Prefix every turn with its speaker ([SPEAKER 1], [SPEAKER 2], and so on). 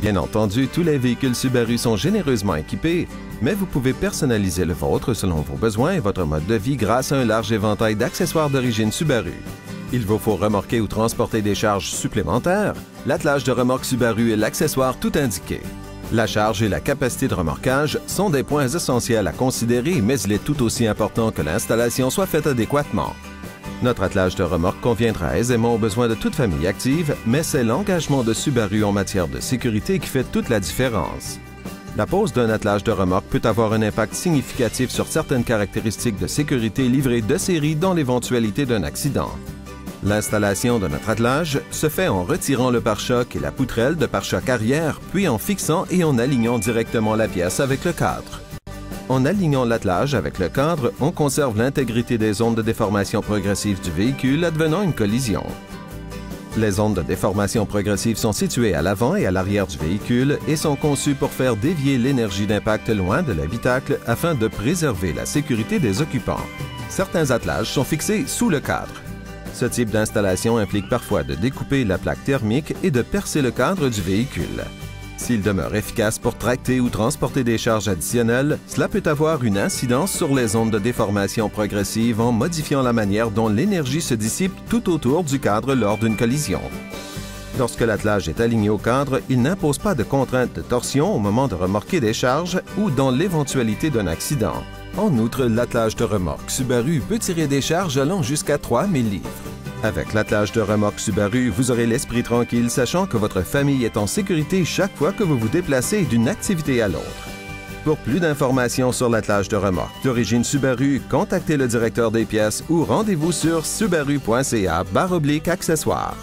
[SPEAKER 1] Bien entendu, tous les véhicules Subaru sont généreusement équipés, mais vous pouvez personnaliser le vôtre selon vos besoins et votre mode de vie grâce à un large éventail d'accessoires d'origine Subaru. Il vous faut remorquer ou transporter des charges supplémentaires? L'attelage de remorque Subaru est l'accessoire tout indiqué. La charge et la capacité de remorquage sont des points essentiels à considérer, mais il est tout aussi important que l'installation soit faite adéquatement. Notre attelage de remorque conviendra aisément aux besoins de toute famille active, mais c'est l'engagement de Subaru en matière de sécurité qui fait toute la différence. La pose d'un attelage de remorque peut avoir un impact significatif sur certaines caractéristiques de sécurité livrées de série dans l'éventualité d'un accident. L'installation de notre attelage se fait en retirant le pare-choc et la poutrelle de pare-choc arrière, puis en fixant et en alignant directement la pièce avec le cadre. En alignant l'attelage avec le cadre, on conserve l'intégrité des zones de déformation progressive du véhicule advenant une collision. Les zones de déformation progressive sont situées à l'avant et à l'arrière du véhicule et sont conçues pour faire dévier l'énergie d'impact loin de l'habitacle afin de préserver la sécurité des occupants. Certains attelages sont fixés sous le cadre. Ce type d'installation implique parfois de découper la plaque thermique et de percer le cadre du véhicule. S'il demeure efficace pour tracter ou transporter des charges additionnelles, cela peut avoir une incidence sur les zones de déformation progressive en modifiant la manière dont l'énergie se dissipe tout autour du cadre lors d'une collision. Lorsque l'attelage est aligné au cadre, il n'impose pas de contrainte de torsion au moment de remorquer des charges ou dans l'éventualité d'un accident. En outre, l'attelage de remorque Subaru peut tirer des charges allant jusqu'à 3000 livres. Avec l'attelage de remorque Subaru, vous aurez l'esprit tranquille sachant que votre famille est en sécurité chaque fois que vous vous déplacez d'une activité à l'autre. Pour plus d'informations sur l'attelage de remorque d'origine Subaru, contactez le directeur des pièces ou rendez-vous sur subaru.ca/accessoires.